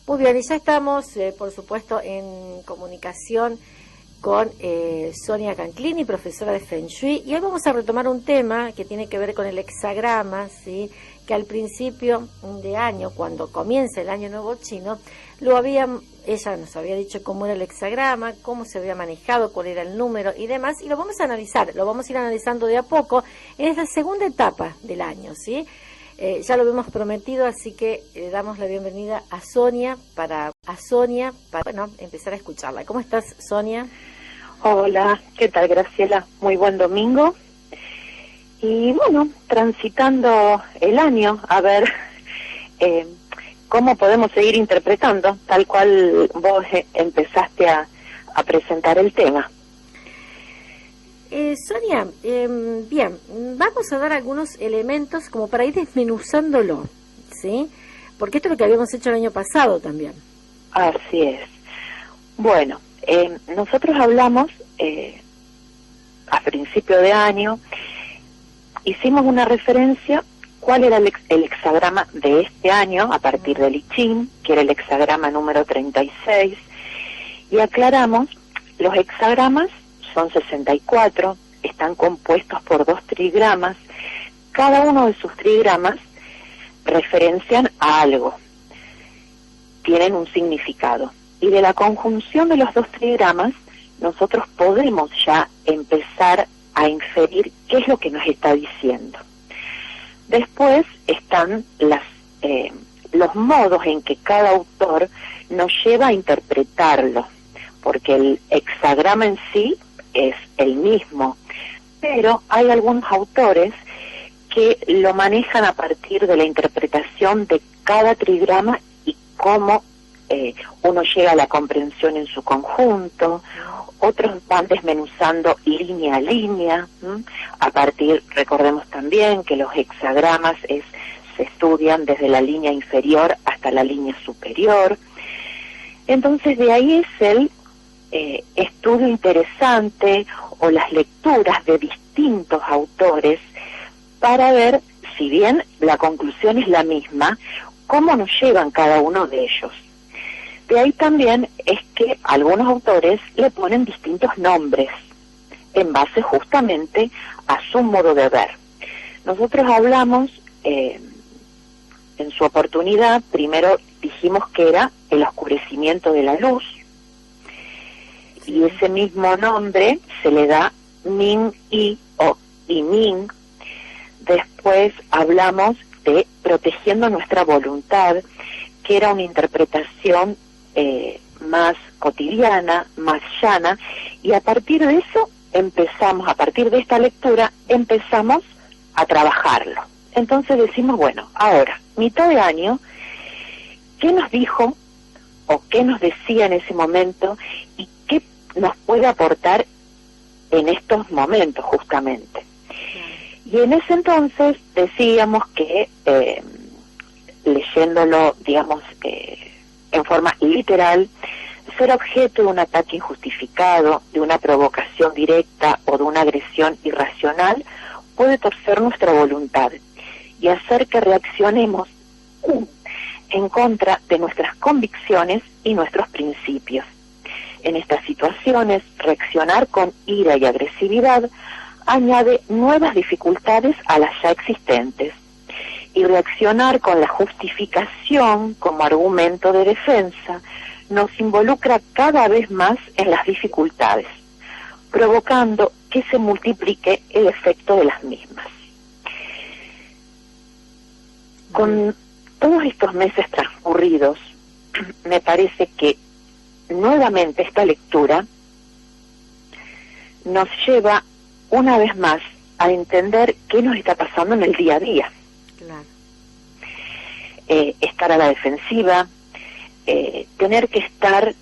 Muy bien, y ya estamos, por supuesto, en comunicación con Sonia Canclini, profesora de Feng Shui, y hoy vamos a retomar un tema que tiene que ver con el hexagrama, ¿sí? Que al principio de año, cuando comienza el año nuevo chino, ella nos había dicho cómo era el hexagrama, cómo se había manejado, cuál era el número y demás, y lo vamos a analizar, lo vamos a ir analizando de a poco en esta segunda etapa del año, ¿sí? Ya lo hemos prometido, así que damos la bienvenida a Sonia para bueno, empezar a escucharla. ¿Cómo estás, Sonia? Hola, ¿qué tal, Graciela? Muy buen domingo. Y bueno, transitando el año, a ver cómo podemos seguir interpretando, tal cual vos empezaste a presentar el tema. Sonia, bien, vamos a dar algunos elementos como para ir desmenuzándolo, ¿sí? Porque esto es lo que habíamos hecho el año pasado también. Así es. Bueno, nosotros hablamos a principio de año, hicimos una referencia, cuál era el hexagrama de este año, a partir del I Ching, que era el hexagrama número 36, y aclaramos, los hexagramas son 64, están compuestos por 2 trigramas, cada uno de sus trigramas referencian a algo, tienen un significado, y de la conjunción de los 2 trigramas nosotros podemos ya empezar a inferir qué es lo que nos está diciendo. Después están los modos en que cada autor nos lleva a interpretarlo, porque el hexagrama en sí es el mismo, pero hay algunos autores que lo manejan a partir de la interpretación de cada trigrama y cómo uno llega a la comprensión en su conjunto. Otros van desmenuzando línea a línea, a partir, recordemos también que los hexagramas se estudian desde la línea inferior hasta la línea superior. Entonces de ahí es el estudio interesante o las lecturas de distintos autores para ver, si bien la conclusión es la misma, cómo nos llevan cada uno de ellos. De ahí también es que algunos autores le ponen distintos nombres en base justamente a su modo de ver. Nosotros hablamos, en su oportunidad, primero dijimos que era el oscurecimiento de la luz, y ese mismo nombre se le da Ming Yi o I Ming. Después hablamos de protegiendo nuestra voluntad, que era una interpretación más cotidiana, más llana, y a partir de eso a partir de esta lectura, empezamos a trabajarlo. Entonces decimos, bueno, ahora, mitad de año, ¿qué nos dijo o qué nos decía en ese momento y qué nos puede aportar en estos momentos justamente? Y en ese entonces decíamos que, leyéndolo, digamos, en forma literal, ser objeto de un ataque injustificado, de una provocación directa o de una agresión irracional puede torcer nuestra voluntad y hacer que reaccionemos en contra de nuestras convicciones y nuestros principios. En estas situaciones, reaccionar con ira y agresividad añade nuevas dificultades a las ya existentes, y reaccionar con la justificación como argumento de defensa nos involucra cada vez más en las dificultades, provocando que se multiplique el efecto de las mismas. Con todos estos meses transcurridos, me parece que nuevamente esta lectura nos lleva una vez más a entender qué nos está pasando en el día a día. Claro. Estar a la defensiva, tener que estar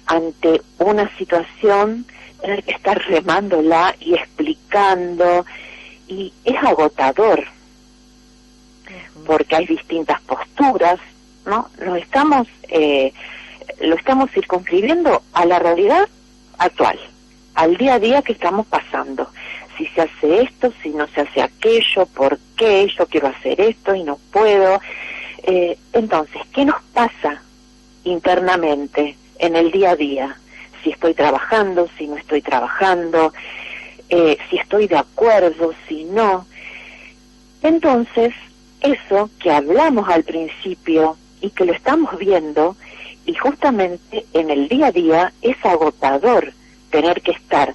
ante una situación, tener que estar remándola y explicando, y es agotador, porque hay distintas posturas, ¿no? Lo estamos circunscribiendo a la realidad actual, al día a día que estamos pasando. Si se hace esto, si no se hace aquello, ¿por qué? Yo quiero hacer esto y no puedo. Entonces, ¿qué nos pasa internamente, en el día a día, si estoy trabajando, si no estoy trabajando, si estoy de acuerdo, si no. Entonces, eso que hablamos al principio y que lo estamos viendo, y justamente en el día a día es agotador tener que estar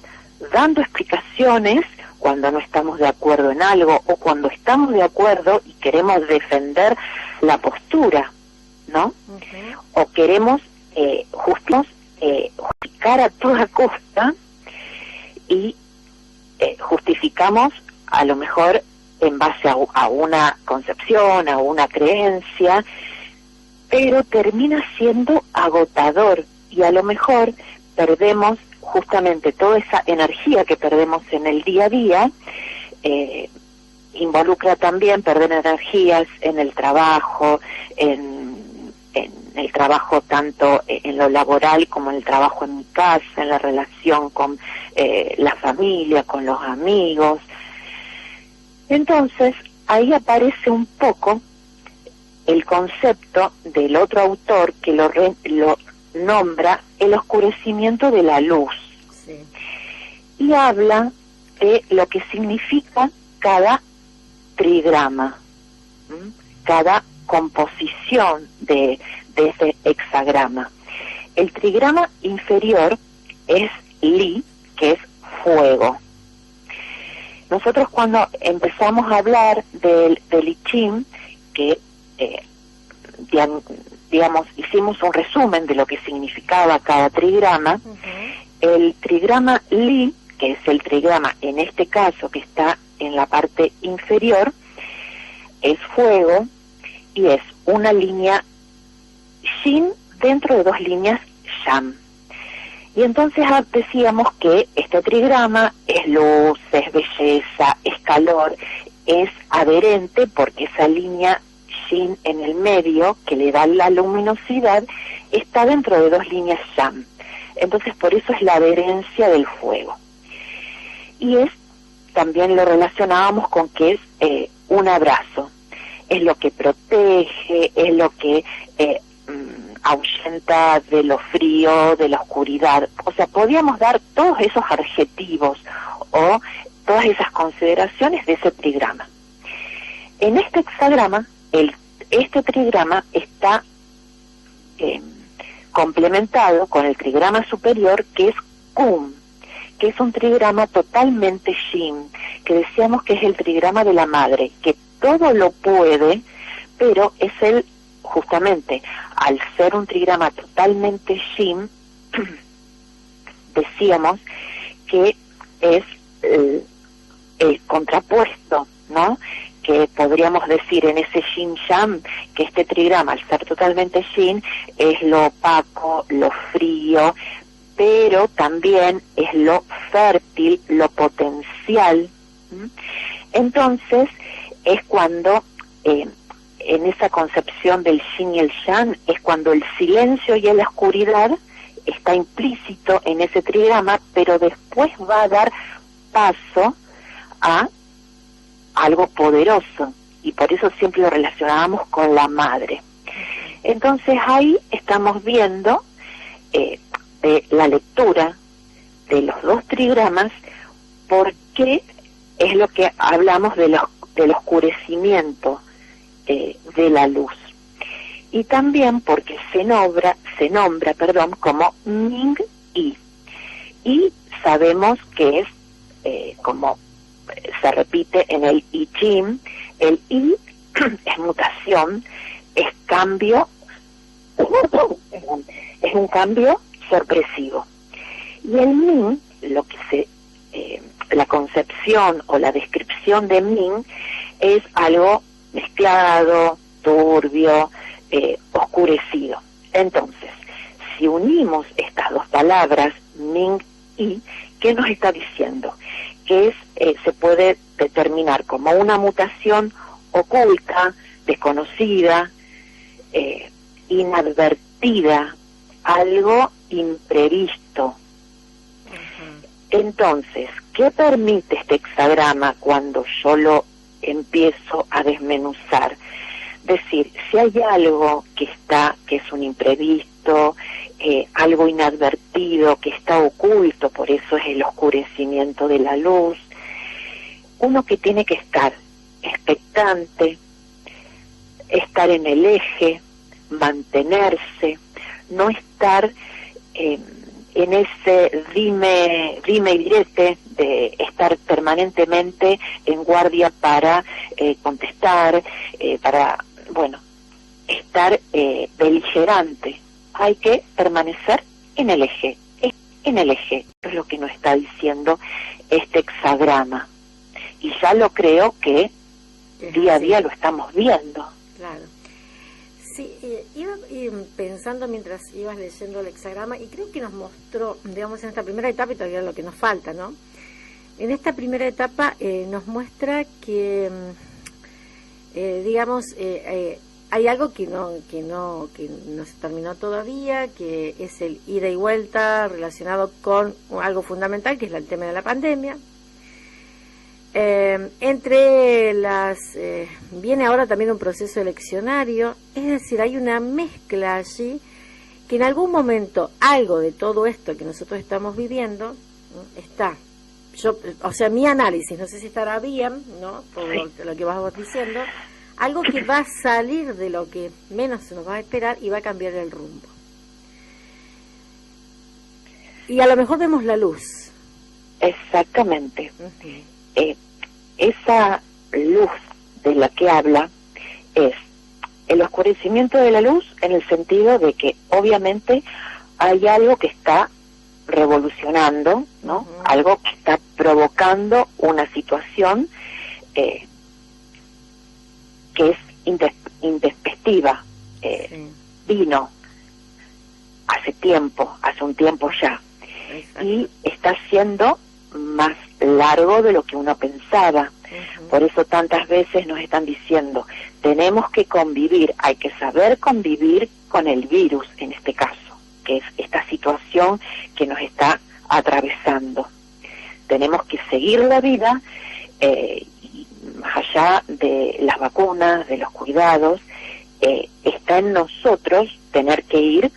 dando explicaciones cuando no estamos de acuerdo en algo, o cuando estamos de acuerdo y queremos defender la postura, ¿no? O queremos justificar a toda costa, y justificamos a lo mejor en base a una concepción, a una creencia, pero termina siendo agotador, y a lo mejor perdemos justamente toda esa energía que perdemos en el día a día. Involucra también perder energías en el trabajo, en el trabajo tanto en lo laboral como en el trabajo en mi casa, en la relación con la familia, con los amigos. Entonces, ahí aparece un poco el concepto del otro autor que lo nombra el oscurecimiento de la luz. Sí. Y habla de lo que significa cada trigrama, cada composición de ese hexagrama. El trigrama inferior es Li, que es fuego. Nosotros cuando empezamos a hablar del I Ching, que digamos, hicimos un resumen de lo que significaba cada trigrama. El trigrama Li, que es el trigrama en este caso que está en la parte inferior, es fuego, y es una línea Yin dentro de dos líneas Yang. Y entonces decíamos que este trigrama es luz, es belleza, es calor, es adherente porque esa línea Yin en el medio, que le da la luminosidad, está dentro de dos líneas Yang. Entonces por eso es la adherencia del fuego. Y también lo relacionábamos con que es un abrazo. Es lo que protege, es lo que ahuyenta de lo frío, de la oscuridad. O sea, podíamos dar todos esos adjetivos o todas esas consideraciones de ese trigrama. En este hexagrama, este trigrama está complementado con el trigrama superior, que es Kun, que es un trigrama totalmente Yin, que decíamos que es el trigrama de la madre, que todo lo puede, pero es justamente, al ser un trigrama totalmente Yin, decíamos que es el contrapuesto, ¿no? Que podríamos decir en ese Yin Yang, que este trigrama, al ser totalmente Yin, es lo opaco, lo frío, pero también es lo fértil, lo potencial. Entonces, es cuando, en esa concepción del Yin y el Yang, es cuando el silencio y la oscuridad está implícito en ese trigrama, pero después va a dar paso a algo poderoso, y por eso siempre lo relacionábamos con la madre. Entonces ahí estamos viendo de la lectura de los dos trigramas, por qué es lo que hablamos del oscurecimiento de la luz, y también porque se nombra como Ming Yi, y sabemos que es como se repite en el I Ching, el I es mutación, es cambio, es un cambio sorpresivo. Y el Ming, la concepción o la descripción de Ming es algo mezclado, turbio, oscurecido. Entonces, si unimos estas dos palabras, Ming y, ¿qué nos está diciendo? Que se puede determinar como una mutación oculta, desconocida, inadvertida, algo imprevisto. Entonces, ¿qué permite este hexagrama cuando yo lo empiezo a desmenuzar? Decir, si hay algo que es un imprevisto, visto, algo inadvertido que está oculto, por eso es el oscurecimiento de la luz. Uno que tiene que estar expectante, estar en el eje, mantenerse, no estar en ese dime y direte de estar permanentemente en guardia para contestar, para, bueno, estar beligerante. Hay que permanecer en el eje, en el eje, es lo que nos está diciendo este hexagrama. Y ya lo creo que día a día lo estamos viendo. Claro. Sí, iba pensando mientras ibas leyendo el hexagrama y creo que nos mostró, digamos, en esta primera etapa, y todavía lo que nos falta, ¿no? En esta primera etapa nos muestra que, digamos, hay algo que no se terminó todavía, que es el ida y vuelta relacionado con algo fundamental, que es el tema de la pandemia. Entre las viene ahora también un proceso eleccionario, es decir, hay una mezcla allí que en algún momento algo de todo esto que nosotros estamos viviendo está. Yo, o sea, mi análisis, no sé si estará bien, ¿no? Por lo que vas diciendo, algo que va a salir de lo que menos se nos va a esperar y va a cambiar el rumbo. Y a lo mejor vemos la luz. Exactamente. Esa luz de la que habla es el oscurecimiento de la luz, en el sentido de que obviamente hay algo que está revolucionando, ¿no? Algo que está provocando una situación que es intempestiva. Vino hace un tiempo ya. Exacto. Y está siendo más largo de lo que uno pensaba. Por eso tantas veces nos están diciendo, tenemos que convivir, hay que saber convivir con el virus, en este caso, que es esta situación que nos está atravesando. Tenemos que seguir la vida, y más allá de las vacunas, de los cuidados, está en nosotros tener que ir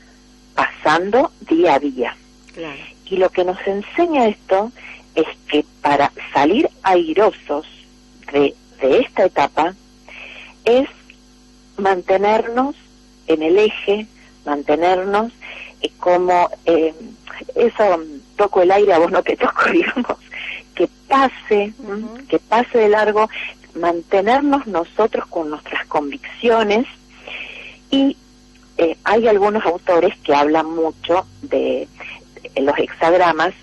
pasando día a día. Claro. Y lo que nos enseña esto es que para salir airosos de esta etapa es mantenernos en el eje, mantenernos como eso, toco el aire, a vos no te toco, digamos, que pase de largo, mantenernos nosotros con nuestras convicciones. Y hay algunos autores que hablan mucho de los hexagramas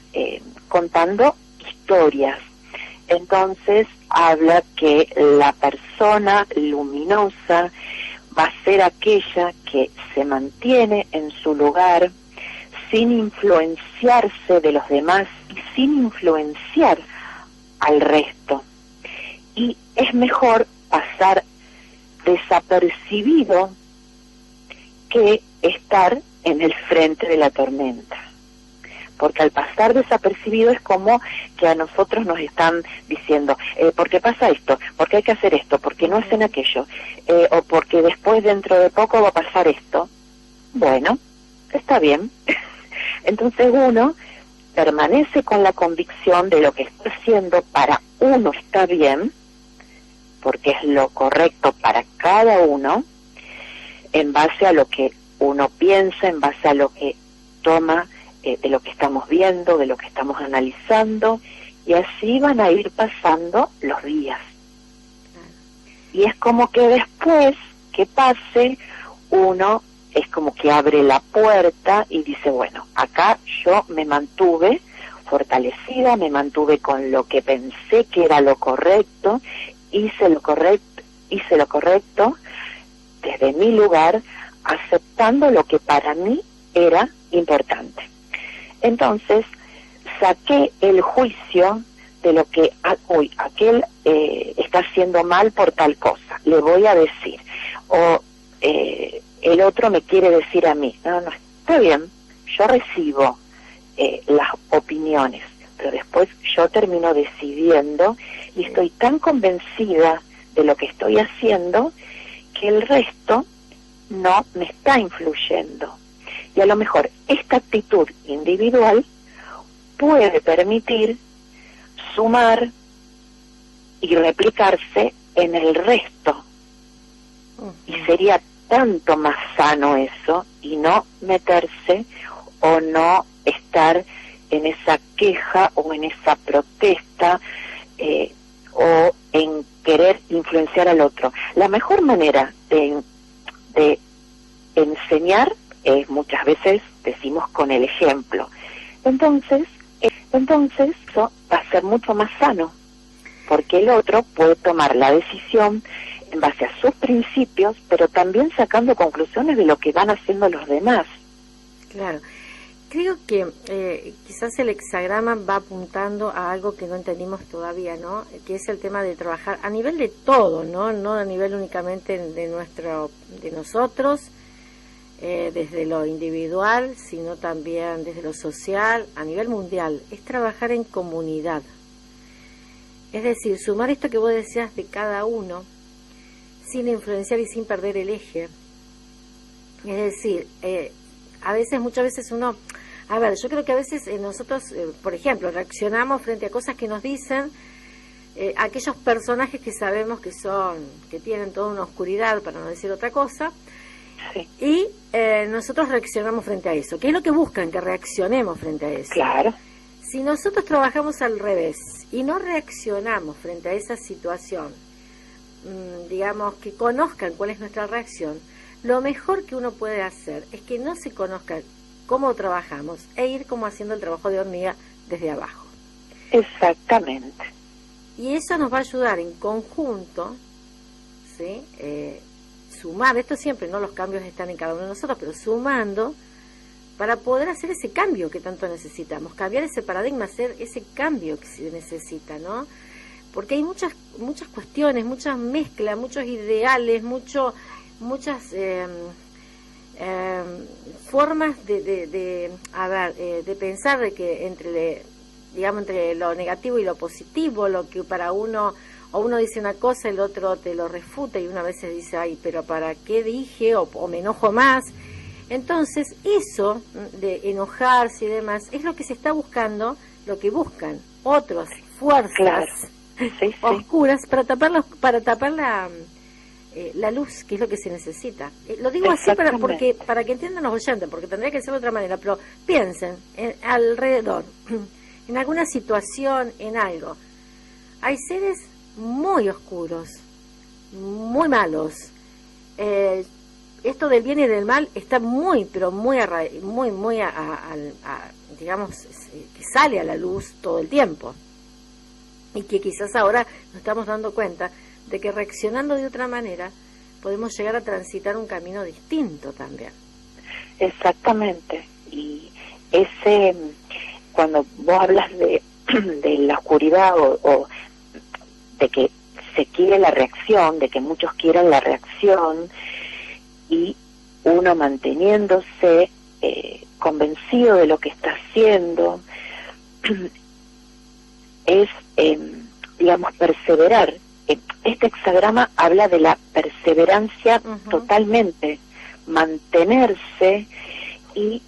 contando historias. Entonces habla que la persona luminosa va a ser aquella que se mantiene en su lugar sin influenciarse de los demás y sin influenciar al resto. Y es mejor pasar desapercibido que estar en el frente de la tormenta. Porque al pasar desapercibido es como que a nosotros nos están diciendo, ¿por qué pasa esto? ¿Por qué hay que hacer esto? ¿Por qué no hacen aquello? O porque después, dentro de poco, va a pasar esto. Bueno, está bien. Entonces uno permanece con la convicción de lo que está haciendo para uno está bien, porque es lo correcto para cada uno, en base a lo que uno piensa, en base a lo que toma de lo que estamos viendo, de lo que estamos analizando, y así van a ir pasando los días. Y es como que después que pase, uno es como que abre la puerta y dice, bueno, acá yo me mantuve fortalecida, me mantuve con lo que pensé que era lo correcto, hice lo correcto desde mi lugar, aceptando lo que para mí era importante. Entonces, saqué el juicio de lo que hoy aquel está haciendo mal por tal cosa, le voy a decir, o el otro me quiere decir a mí, no, está bien, yo recibo las opiniones, pero después yo termino decidiendo y estoy tan convencida de lo que estoy haciendo que el resto no me está influyendo. Y a lo mejor esta actitud individual puede permitir sumar y replicarse en el resto. Y sería tanto más sano eso, y no meterse o no estar en esa queja o en esa protesta o en querer influenciar al otro. La mejor manera de enseñar es, muchas veces decimos, con el ejemplo. Entonces eso va a ser mucho más sano, porque el otro puede tomar la decisión en base a sus principios, pero también sacando conclusiones de lo que van haciendo los demás. Claro. Creo que quizás el hexagrama va apuntando a algo que no entendimos todavía, ¿no? Que es el tema de trabajar a nivel de todo, ¿no? No a nivel únicamente de nosotros, desde lo individual, sino también desde lo social, a nivel mundial. Es trabajar en comunidad. Es decir, sumar esto que vos decías de cada uno, sin influenciar y sin perder el eje. Es decir, muchas veces uno... A ver, yo creo que a veces nosotros, por ejemplo, reaccionamos frente a cosas que nos dicen aquellos personajes que sabemos que tienen toda una oscuridad, para no decir otra cosa, sí. Y nosotros reaccionamos frente a eso. ¿Qué es lo que buscan? Que reaccionemos frente a eso. Claro. Si nosotros trabajamos al revés y no reaccionamos frente a esa situación, digamos, que conozcan cuál es nuestra reacción, lo mejor que uno puede hacer es que no se conozca cómo trabajamos e ir como haciendo el trabajo de hormiga desde abajo. Exactamente. Y eso nos va a ayudar en conjunto, ¿sí? Sumar, esto siempre, ¿no? Los cambios están en cada uno de nosotros, pero sumando para poder hacer ese cambio que tanto necesitamos, cambiar ese paradigma, hacer ese cambio que se necesita, ¿no? Porque hay muchas cuestiones, muchas mezclas, muchos ideales, muchas formas de pensar, de que entre lo negativo y lo positivo, lo que para uno, o uno dice una cosa, el otro te lo refuta, y una vez se dice, ay, pero ¿para qué dije? O me enojo más. Entonces, eso de enojarse y demás, es lo que se está buscando, lo que buscan otras fuerzas, claro. Sí, oscuras, para tapar la luz, que es lo que se necesita. Lo digo así para que entiendan los oyentes, porque tendría que ser de otra manera, pero piensen alrededor, en alguna situación, en algo. Hay seres muy oscuros, muy malos. Esto del bien y del mal está digamos, que sale a la luz todo el tiempo. Y que quizás ahora nos estamos dando cuenta de que reaccionando de otra manera podemos llegar a transitar un camino distinto también. Exactamente. Y cuando vos hablas de la oscuridad o de que se quiere la reacción, de que muchos quieren la reacción, y uno manteniéndose convencido de lo que está haciendo, es, digamos, perseverar. Este hexagrama habla de la perseverancia totalmente, mantenerse, y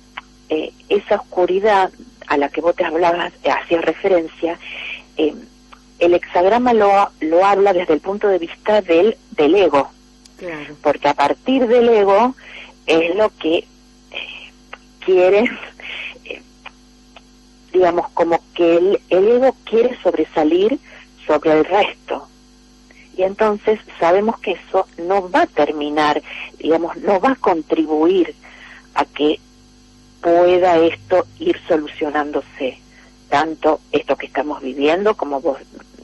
esa oscuridad a la que vos te hablabas, hacías referencia, el hexagrama lo habla desde el punto de vista del ego. Claro. Porque a partir del ego es lo que quieren, digamos, como que el ego quiere sobresalir sobre el resto. Y entonces sabemos que eso no va a terminar, digamos, no va a contribuir a que pueda esto ir solucionándose. Tanto esto que estamos viviendo, como vos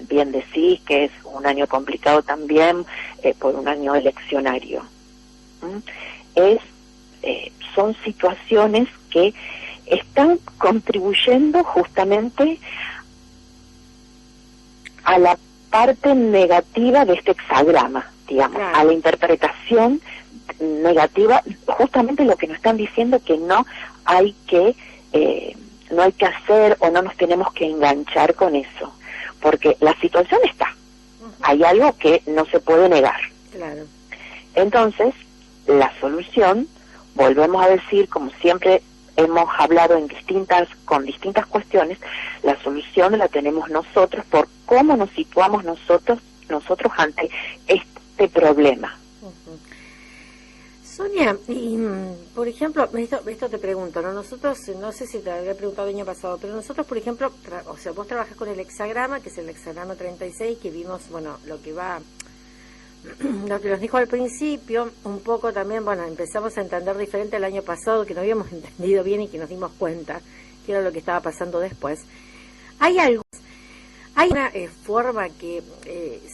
bien decís, que es un año complicado también, por un año eleccionario. Son situaciones que están contribuyendo justamente a la parte negativa de este hexagrama, digamos, claro, a la interpretación negativa, justamente lo que nos están diciendo, que no hay que hacer, o no nos tenemos que enganchar con eso, porque la situación está, hay algo que no se puede negar. Claro. Entonces, la solución volvemos a decir, como siempre hemos hablado con distintas cuestiones, la solución la tenemos nosotros por cómo nos situamos nosotros ante este problema. Sonia, y por ejemplo, esto te pregunto, ¿no? Nosotros, no sé si te había preguntado el año pasado, pero nosotros, por ejemplo, vos trabajas con el hexagrama, que es el hexagrama 36, que vimos, bueno, lo que nos dijo al principio, un poco también, bueno, empezamos a entender diferente el año pasado, que no habíamos entendido bien y que nos dimos cuenta que era lo que estaba pasando después. ¿Hay una forma que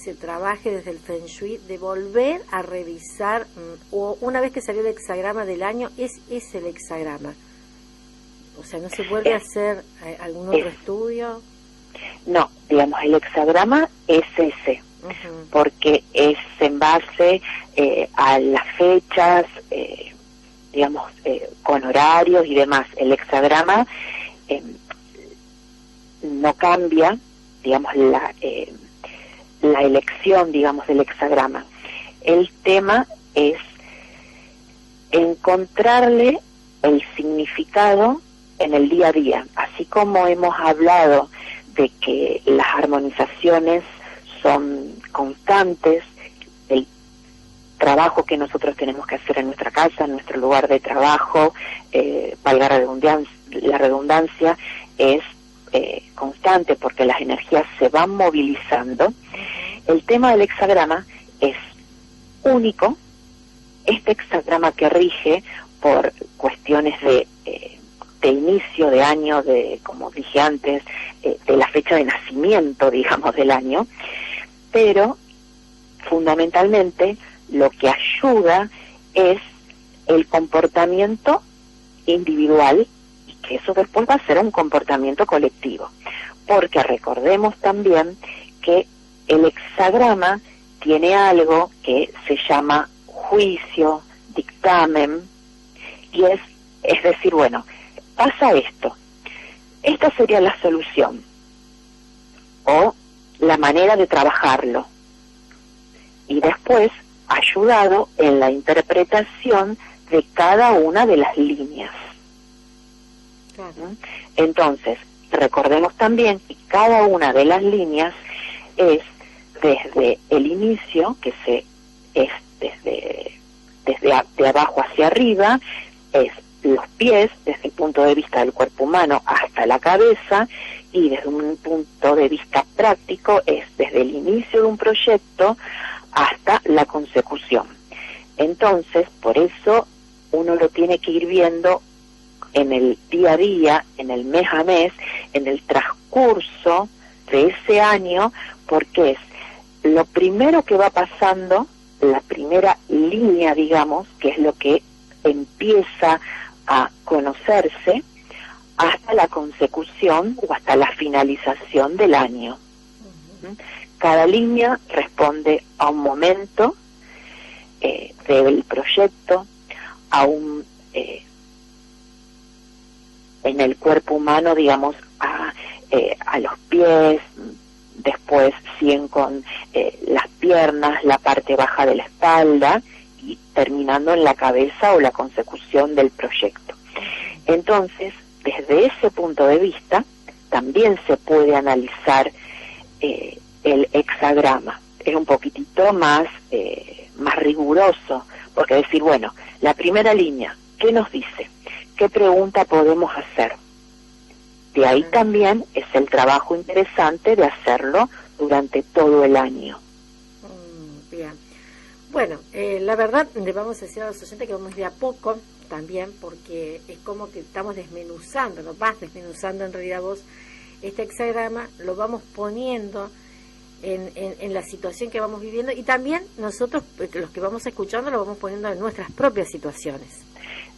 se trabaje desde el Feng Shui de volver a revisar, o una vez que salió el hexagrama del año, es el hexagrama? O sea, ¿no se vuelve a hacer algún otro estudio? No, digamos, el hexagrama es ese, porque es en base a las fechas, digamos, con horarios y demás. El hexagrama no cambia, digamos, la elección, digamos, del hexagrama. El tema es encontrarle el significado en el día a día. Así como hemos hablado de que las armonizaciones son constantes, el trabajo que nosotros tenemos que hacer en nuestra casa, en nuestro lugar de trabajo, valga la redundancia, es constante porque las energías se van movilizando. El tema del hexagrama es único. Este hexagrama que rige por cuestiones de inicio de año, como dije antes, de la fecha de nacimiento, digamos, del año, pero fundamentalmente lo que ayuda es el comportamiento individual, que eso después va a ser un comportamiento colectivo, porque recordemos también que el hexagrama tiene algo que se llama juicio, dictamen, y es decir, bueno, pasa esto, esta sería la solución, o la manera de trabajarlo, y después ayudado en la interpretación de cada una de las líneas. Entonces, recordemos también que cada una de las líneas es desde el inicio, que es de abajo hacia arriba, es los pies, desde el punto de vista del cuerpo humano hasta la cabeza, y desde un punto de vista práctico es desde el inicio de un proyecto hasta la consecución. Entonces, por eso uno lo tiene que ir viendo en el día a día, en el mes a mes, en el transcurso de ese año, porque es lo primero que va pasando, la primera línea, digamos, que es lo que empieza a conocerse hasta la consecución o hasta la finalización del año. Cada línea responde a un momento del proyecto, a un en el cuerpo humano, digamos, a los pies, después siguen con las piernas, la parte baja de la espalda, y terminando en la cabeza o la consecución del proyecto. Entonces, desde ese punto de vista, también se puede analizar el hexagrama. Es un poquitito más riguroso, porque decir, bueno, la primera línea, ¿qué nos dice? ¿Qué pregunta podemos hacer? De ahí también es el trabajo interesante de hacerlo durante todo el año. Bien. Bueno, la verdad, le vamos a decir a los oyentes que vamos de a poco también, porque es como que estamos desmenuzando, lo vas desmenuzando en realidad vos, este hexagrama, lo vamos poniendo en la situación que vamos viviendo, y también nosotros, los que vamos escuchando, lo vamos poniendo en nuestras propias situaciones.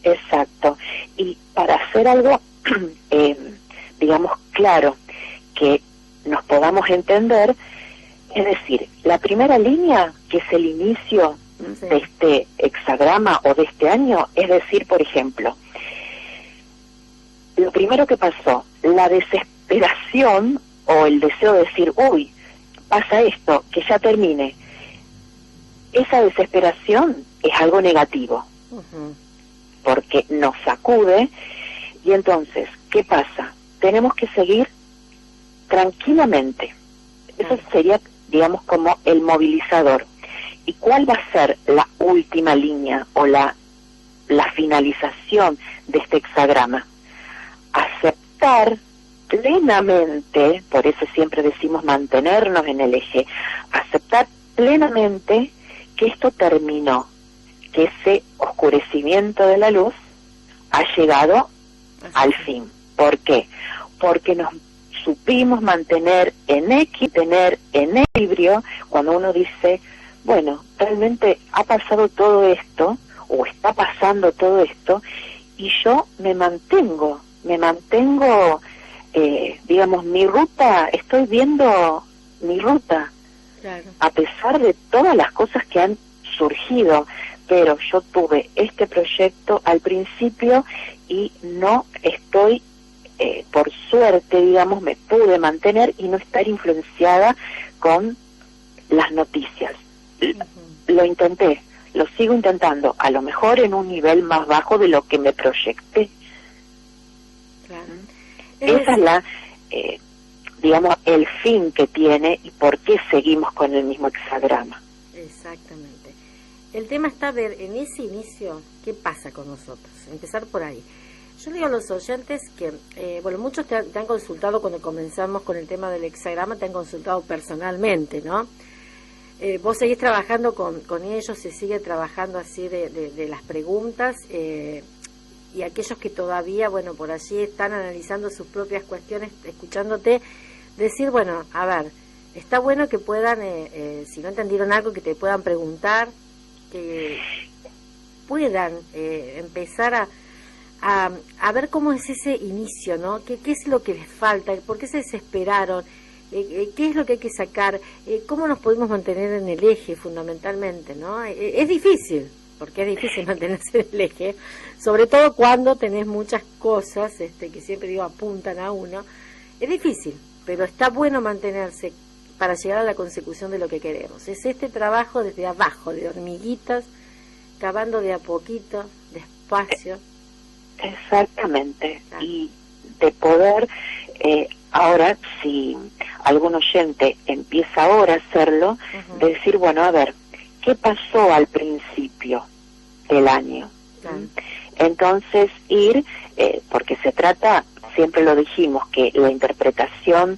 Exacto. Y para hacer algo, digamos, claro, que nos podamos entender, es decir, la primera línea, que es el inicio de este hexagrama o de este año, es decir, por ejemplo, lo primero que pasó, la desesperación o el deseo de decir, uy, pasa esto, que ya termine. Esa desesperación es algo negativo. porque nos sacude. Y entonces, ¿qué pasa? Tenemos que seguir tranquilamente. Eso sería, digamos, como el movilizador. ¿Y cuál va a ser la última línea o la finalización de este hexagrama? Aceptar plenamente, por eso siempre decimos mantenernos en el eje, aceptar plenamente que esto terminó, que ese oscurecimiento de la luz ha llegado al fin. ¿Por qué? Porque nos supimos mantener en equilibrio cuando uno dice, bueno, realmente ha pasado todo esto, o está pasando todo esto, y yo me mantengo, digamos, mi ruta, estoy viendo mi ruta, claro, a pesar de todas las cosas que han surgido, pero yo tuve este proyecto al principio y no estoy, por suerte, digamos, me pude mantener y no estar influenciada con las noticias. Lo intenté, lo sigo intentando, a lo mejor en un nivel más bajo de lo que me proyecté. Claro. Esa es la, digamos, el fin que tiene y por qué seguimos con el mismo hexagrama. Exactamente. El tema está ver en ese inicio qué pasa con nosotros, empezar por ahí. Yo digo a los oyentes que, bueno, muchos te han consultado cuando comenzamos con el tema del hexagrama, te han consultado personalmente, ¿no? Vos seguís trabajando con ellos, se sigue trabajando así de las preguntas, y aquellos que todavía, bueno, por allí están analizando sus propias cuestiones, escuchándote, decir, bueno, a ver, está bueno que puedan, si no entendieron algo, que te puedan preguntar, que puedan empezar a ver cómo es ese inicio, ¿no? ¿Qué es lo que les falta? ¿Por qué se desesperaron? ¿Qué es lo que hay que sacar? ¿Cómo nos podemos mantener en el eje, fundamentalmente, ¿no? Es difícil, porque es difícil mantenerse en el eje, sobre todo cuando tenés muchas cosas, que siempre digo apuntan a uno. Es difícil, pero está bueno mantenerse para llegar a la consecución de lo que queremos. Es este trabajo desde abajo, de hormiguitas, cavando de a poquito, despacio. Exactamente, claro. Y de poder, ahora, si algún oyente empieza ahora a hacerlo, de decir, bueno, a ver, ¿qué pasó al principio del año? Claro. Entonces ir, porque se trata, siempre lo dijimos, que la interpretación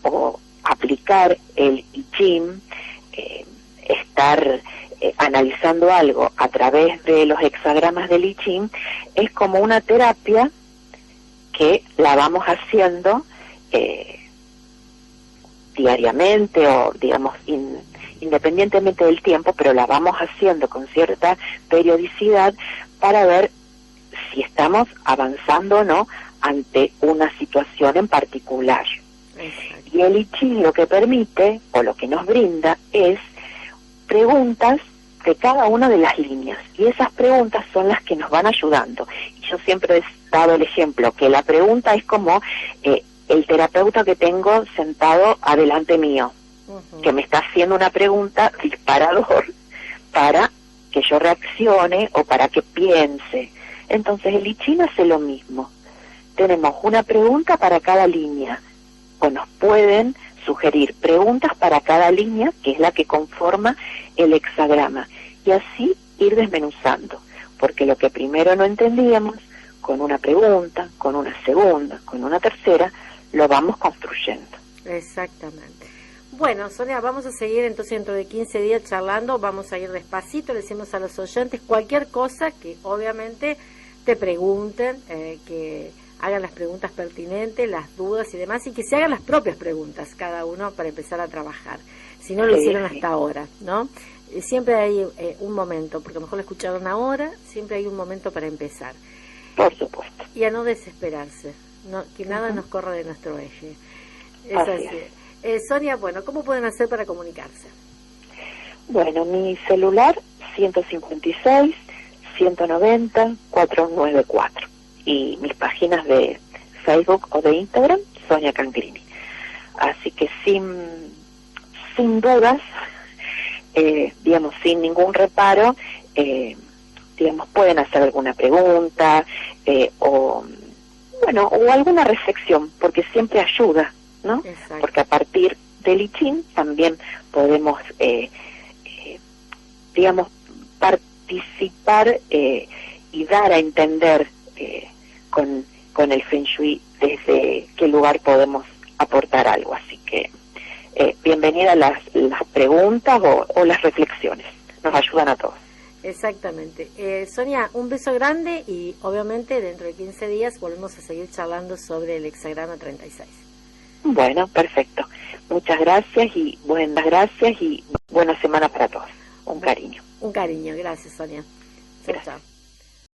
o aplicar el I Ching, estar analizando algo a través de los hexagramas del I Ching, es como una terapia que la vamos haciendo diariamente o, digamos, independientemente del tiempo, pero la vamos haciendo con cierta periodicidad para ver si estamos avanzando o no ante una situación en particular. Exacto. Y el I Ching lo que permite, o lo que nos brinda, es preguntas de cada una de las líneas, y esas preguntas son las que nos van ayudando. Y yo siempre he dado el ejemplo, que la pregunta es como el terapeuta que tengo sentado adelante mío, que me está haciendo una pregunta disparador para que yo reaccione o para que piense. Entonces el I Ching hace lo mismo. Tenemos una pregunta para cada línea, o nos pueden sugerir preguntas para cada línea, que es la que conforma el hexagrama, y así ir desmenuzando, porque lo que primero no entendíamos, con una pregunta, con una segunda, con una tercera, lo vamos construyendo. Exactamente. Bueno, Sonia, vamos a seguir entonces dentro de 15 días charlando, vamos a ir despacito, le decimos a los oyentes cualquier cosa que obviamente te pregunten, que hagan las preguntas pertinentes, las dudas y demás, y que se hagan las propias preguntas cada uno para empezar a trabajar, si no lo hicieron hasta ahora, ¿no? Siempre hay un momento, porque a lo mejor lo escucharon ahora, siempre hay un momento para empezar. Por supuesto. Y a no desesperarse, que nada nos corra de nuestro eje. Es así. Sonia, bueno, ¿cómo pueden hacer para comunicarse? Bueno, mi celular 156 190 494 y mis páginas de Facebook o de Instagram, Sonia Canclini. Así que sin dudas, digamos, sin ningún reparo, digamos, pueden hacer alguna pregunta o alguna reflexión, porque siempre ayuda, ¿no? Exacto. Porque a partir del I Ching también podemos, digamos, participar y dar a entender con el Feng Shui desde qué lugar podemos aportar algo. Así que bienvenida las preguntas o las reflexiones, nos ayudan a todos. Exactamente. Sonia, un beso grande y obviamente dentro de 15 días volvemos a seguir charlando sobre el hexagrama 36. Bueno, perfecto. Muchas gracias y buena semana para todos. Un cariño. Un cariño, gracias Sonia. Chao, chao.